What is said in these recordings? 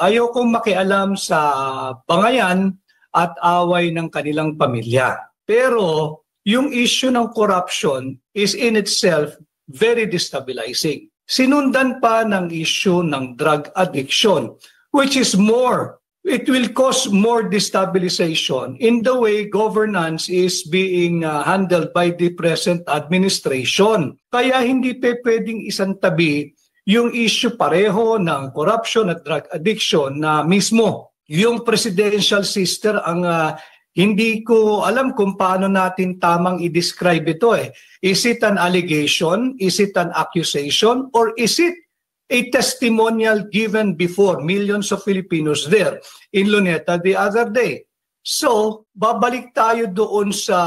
Ayokong makialam sa bangayan at away ng kanilang pamilya. Pero yung issue ng corruption is in itself very destabilizing. Sinundan pa ng issue ng drug addiction, which is more. It will cause more destabilization in the way governance is being handled by the present administration. Kaya hindi pwedeng isang tabi yung issue pareho ng corruption at drug addiction na mismo yung presidential sister ang hindi ko alam kung paano natin tamang i-describe ito eh. Is it an allegation? Is it an accusation? Or is it a testimonial given before millions of Filipinos there in Luneta the other day? So, babalik tayo doon sa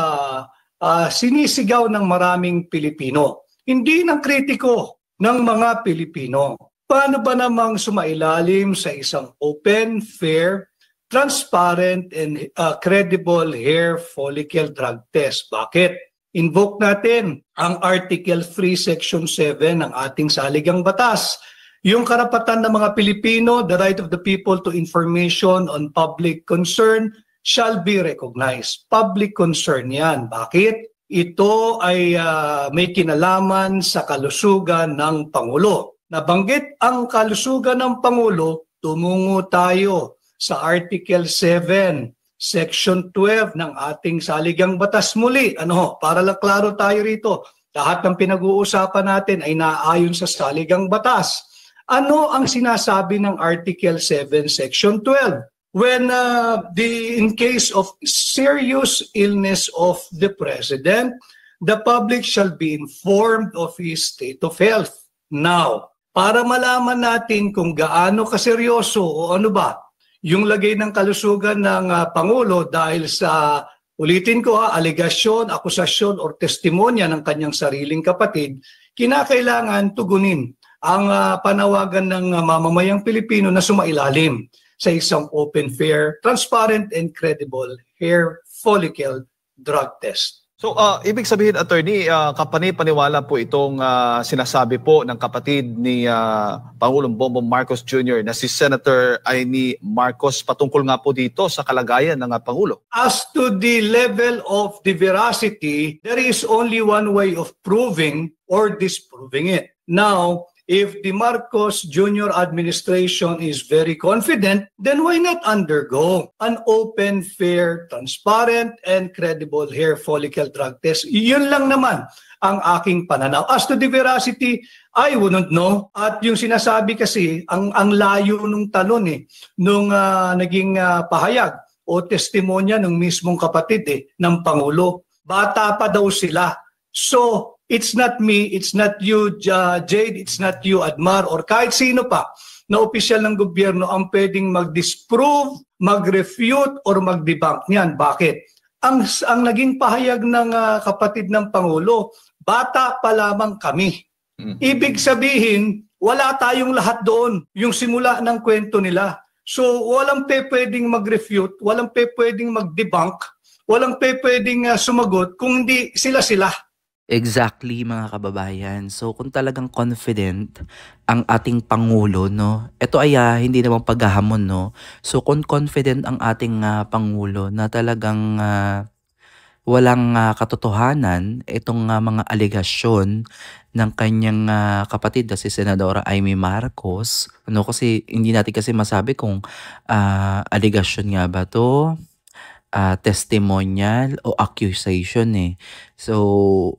sinisigaw ng maraming Pilipino. Hindi ng kritiko ng mga Pilipino. Paano ba namang sumailalim sa isang open, fair, transparent and credible hair follicle drug test? Bakit? Invoke natin ang Article 3, Section 7 ng ating saligang batas. Yung karapatan ng mga Pilipino, the right of the people to information on public concern shall be recognized. Public concern yan. Bakit? Ito ay may kinalaman sa kalusugan ng Pangulo. Nabanggit ang kalusugan ng Pangulo, tumungo tayo sa Article 7, Section 12 ng ating saligang batas muli. Para lang klaro tayo rito, lahat ng pinag-uusapan natin ay naaayon sa saligang batas. Ano ang sinasabi ng Article 7, Section 12? When in case of serious illness of the President, the public shall be informed of his state of health. Now, para malaman natin kung gaano kaseryoso o ano ba yung lagay ng kalusugan ng Pangulo dahil sa, ulitin ko alegasyon, akusasyon or testimonya ng kanyang sariling kapatid, kinakailangan tugunin ang panawagan ng mamamayang Pilipino na sumailalim sa isang open, fair, transparent, and credible hair follicle drug test. So, ibig sabihin, Attorney, kapani-paniwala po itong sinasabi po ng kapatid ni Pangulong Bongbong Marcos Jr. na si Senator Amy Marcos patungkol nga po dito sa kalagayan ng Pangulo. As to the level of the veracity, there is only one way of proving or disproving it. Now, if the Marcos Jr. administration is very confident, then why not undergo an open, fair, transparent, and credible hair follicle drug test? Yun lang naman ang aking pananaw. As to the veracity, I wouldn't know. At yung sinasabi kasi, ang layo nung talon nung naging pahayag o testimonya ng mismong kapatid ng Pangulo. Bata pa daw sila. So, it's not me, it's not you, Jade, it's not you, Admar, or kahit sino pa na opisyal ng gobyerno ang pwedeng mag-disprove, mag-refute, or mag-debunk niyan. Bakit? Ang naging pahayag ng kapatid ng Pangulo, bata pa lamang kami. Ibig sabihin, wala tayong lahat doon, yung simula ng kwento nila. So, walang pwedeng mag-refute, walang pwedeng mag-debunk, walang pwedeng sumagot kung hindi sila-sila. Exactly, mga kababayan. So kung talagang confident ang ating Pangulo, no, ito ay hindi namang paghahamon, no. So kung confident ang ating Pangulo na talagang walang katotohanan itong mga alegasyon ng kanyang kapatid na si Senadora Amy Marcos, no, kasi hindi natin kasi masabi kung alegasyon nga ba to, testimonial o accusation So,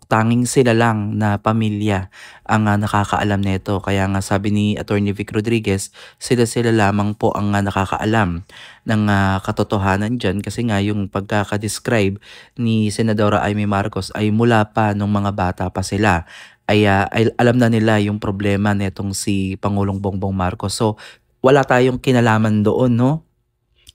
tanging sila lang na pamilya ang nakakaalam nito. Kaya nga sabi ni Attorney Vic Rodriguez, sila lamang po ang nakakaalam ng katotohanan dyan. Kasi nga yung pagkakadescribe ni Senadora Amy Marcos ay mula pa nung mga bata pa sila. Ay alam na nila yung problema netong si Pangulong Bongbong Marcos. So, wala tayong kinalaman doon, no?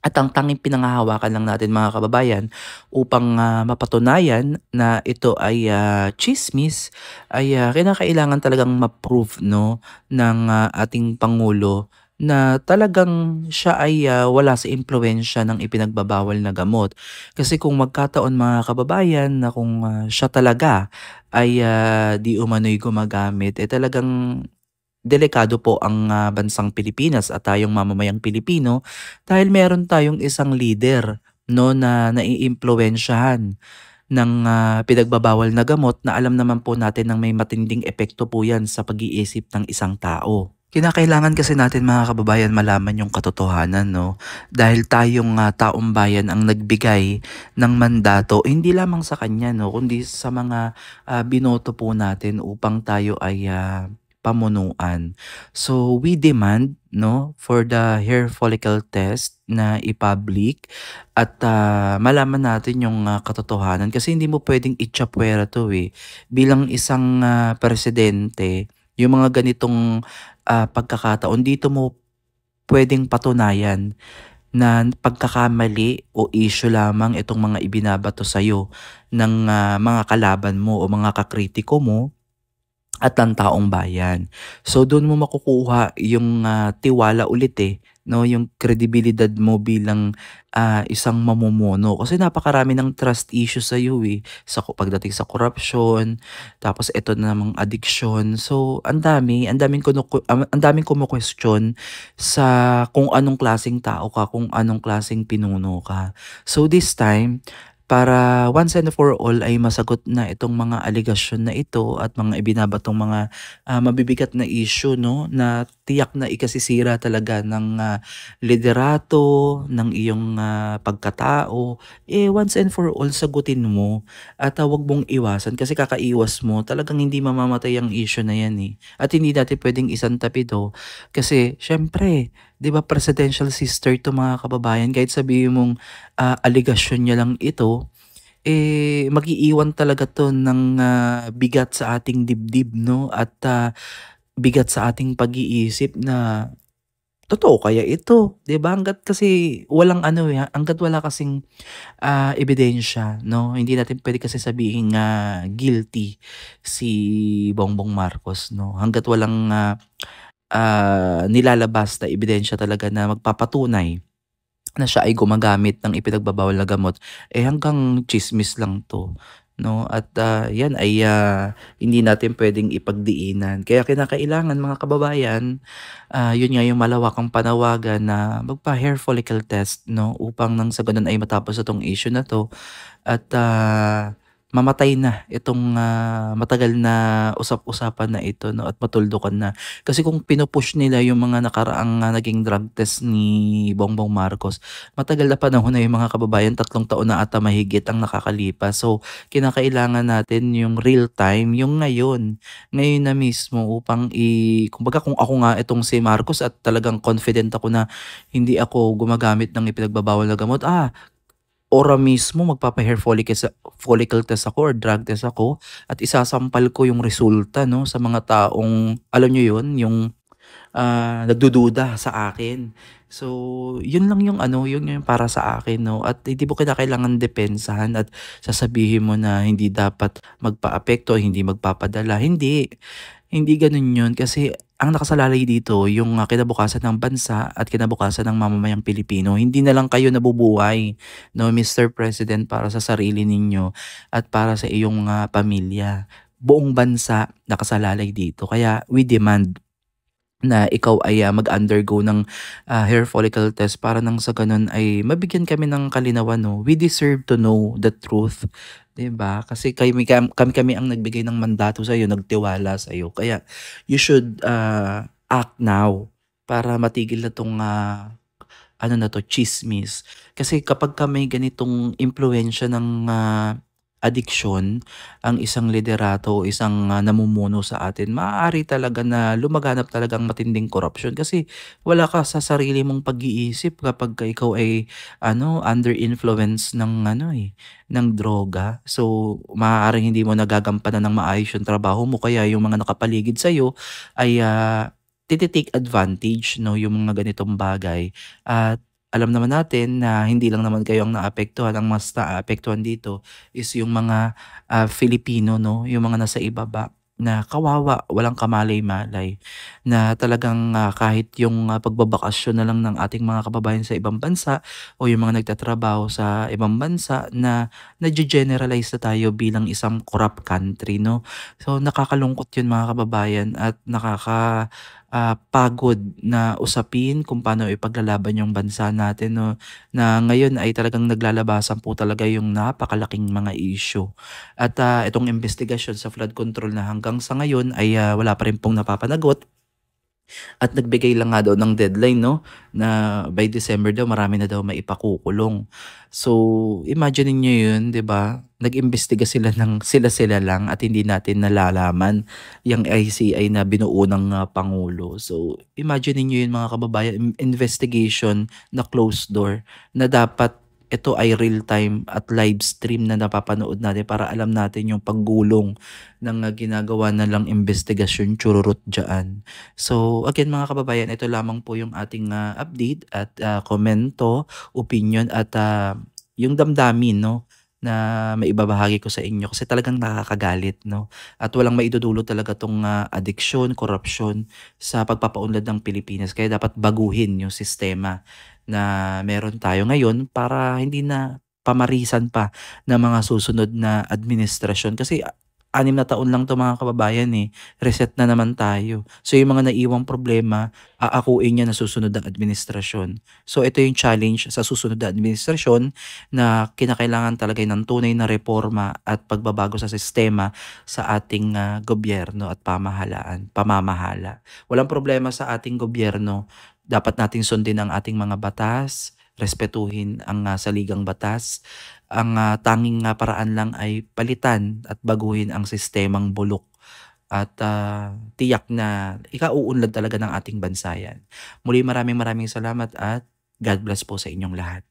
At ang tanging pinanghahawakan lang natin, mga kababayan, upang mapatunayan na ito ay chismis, ay kinakailangan talagang ma-prove, no, ng ating Pangulo na talagang siya ay wala sa impluwensya ng ipinagbabawal na gamot. Kasi kung magkataon, mga kababayan, na kung siya talaga ay di umano'y gumagamit, talagang delikado po ang bansang Pilipinas at tayong mamamayang Pilipino dahil meron tayong isang leader, no, na naiimpluwensyahan ng pinagbabawal na gamot na alam naman po natin ng may matinding epekto po yan sa pag-iisip ng isang tao. Kinakailangan kasi natin mga kababayan malaman yung katotohanan, no? Dahil tayong taong bayan ang nagbigay ng mandato, hindi lamang sa kanya, no? Kundi sa mga binoto po natin upang tayo ay pamunuan. So we demand, no, for the hair follicle test na i-public at malaman natin yung katotohanan kasi hindi mo pwedeng itchapwera to eh. Bilang isang presidente, yung mga ganitong pagkakataon, dito mo pwedeng patunayan na pagkakamali o issue lamang itong mga ibinabato sa'yo ng mga kalaban mo o mga kakritiko mo at ang taong bayan. So doon mo makukuha yung tiwala ulit eh, no, yung kredibilidad mo bilang isang mamumuno kasi napakarami ng trust issues sa iyo eh sa pagdating sa corruption, tapos ito na namang addiction. So ang daming kumu-question sa kung anong klaseng tao ka, kung anong klaseng pinuno ka. So this time para once and for all ay masagot na itong mga aligasyon na ito at mga ibinabatong mga mabibigat na issue, no, na tiyak na ikasisira talaga ng liderato ng iyong pagkatao, once and for all sagutin mo at huwag mong iwasan kasi kakaiwas mo talagang hindi mamamatay ang issue na yan eh. At hindi natin pwedeng isantabi to kasi syempre 'di ba presidential sister to mga kababayan kahit sabihin mong aligasyon niya lang ito, mag-iiwan talaga 'to ng bigat sa ating dibdib 'no at bigat sa ating pag-iisip na totoo kaya ito, 'di ba? Hangga't kasi walang ano, hangga't wala kasing ebidensya 'no, hindi natin puwede kasi sabihing guilty si Bongbong Marcos 'no, hangga't walang nilalabas na ebidensya talaga na magpapatunay na siya ay gumagamit ng ipinagbabawal na gamot, hanggang tsismis lang 'to, 'no? At, 'yan ay, hindi natin puwedeng ipagdiinan. Kaya kinakailangan mga kababayan, 'yun nga yung malawakang panawagan na magpa-hair follicle test, 'no? Upang nang sa gano'n ay matapos na 'tong issue na 'to at, mamatay na itong matagal na usap-usapan na ito 'no at matuldukan na. Kasi kung pinu-push nila yung mga nakaraang naging drug test ni Bongbong Marcos, matagal na panahon na yung mga kababayan, 3 taon na ata mahigit ang nakakalipas. So, kinakailangan natin yung real time, yung ngayon, ngayon na mismo upang kumbaga kung ako nga itong si Marcos at talagang confident ako na hindi ako gumagamit ng ipinagbabawal na gamot, ora mismo magpapa-hair follicle test ako or drug test ako at isasampal ko yung resulta 'no, sa mga taong alam niyo yun, yung nagdududa sa akin. So, yun lang yung ano, yun yung para sa akin 'no at hindi mo kinakailangan depensahan at sasabihin mo na hindi dapat magpaapekto, hindi magpapadala, hindi. Hindi gano'n yun kasi ang nakasalalay dito yung kinabukasan ng bansa at kinabukasan ng mamamayang Pilipino. Hindi na lang kayo nabubuhay 'no, Mr. President, para sa sarili ninyo at para sa iyong pamilya. Buong bansa nakasalalay dito kaya we demand na ikaw ay mag-undergo ng hair follicle test para nang sa gano'n ay mabigyan kami ng kalinawan 'no. We deserve to know the truth, 'di ba? Kasi kami ang nagbigay ng mandato sa'yo, nagtiwala sa'yo. Kaya you should act now para matigil na 'tong ano na 'to, tsismis. Kasi kapagka may ganitong impluwensiya ng adiksyon ang isang liderato o isang namumuno sa atin, maaari talaga na lumaganap talagang matinding korapsyon kasi wala ka sa sarili mong pag-iisip kapagka ikaw ay ano, under influence ng ano, ng droga. So, maaaring hindi mo nagagampanan ng maayos yung trabaho mo kaya yung mga nakapaligid sa'yo ay titi-take advantage 'no, yung mga ganitong bagay. At alam naman natin na hindi lang naman kayo ang naapektuhan, ang mas naapektuhan dito is yung mga Filipino 'no, yung mga nasa ibaba na kawawa, walang kamalay-malay, na talagang kahit yung pagbabakasyon na lang ng ating mga kababayan sa ibang bansa o yung mga nagtatrabaho sa ibang bansa na nadge-generalize na tayo bilang isang corrupt country, no? So nakakalungkot yun mga kababayan at pagod na usapin kung paano ipaglalaban yung bansa natin, no? Na ngayon ay talagang naglalabasan po talaga yung napakalaking mga issue. At itong investigasyon sa flood control na hanggang sa ngayon ay wala pa rin pong napapanagot. At nagbigay lang nga daw ng deadline, no, na by December daw marami na daw maipakukulong. So, imagine niyo 'yun, 'di ba? Nag-imbestiga sila ng sila-sila lang at hindi natin nalalaman yung ICI na binuo ng pangulo. So, imagine niyo 'yun mga kababayan, investigation na closed door na dapat ito ay real time at live stream na napapanood natin para alam natin yung paggulong ng ginagawa na lang investigasyon chururut dyan. So again mga kababayan, ito lamang po yung ating update at komento, opinion at yung damdamin, no, na maibabahagi ko sa inyo kasi talagang nakakagalit, no, at walang maidudulot talaga tong addiction, korupsyon sa pagpapaunlad ng Pilipinas, kaya dapat baguhin yung sistema na meron tayo ngayon para hindi na pamarisan pa ng mga susunod na administrasyon kasi 6 na taon lang 'to mga kababayan, eh, reset na naman tayo. So yung mga naiwang problema, aakuin niya na susunod na administrasyon. So ito yung challenge sa susunod na administrasyon na kinakailangan talaga ng tunay na reforma at pagbabago sa sistema sa ating gobyerno at pamamahala. Walang problema sa ating gobyerno, dapat nating sundin ang ating mga batas, respetuhin ang saligang batas. Ang tanging paraan lang ay palitan at baguhin ang sistemang bulok at tiyak na ikauunlad talaga ng ating bansa yan. Muli maraming maraming salamat at God bless po sa inyong lahat.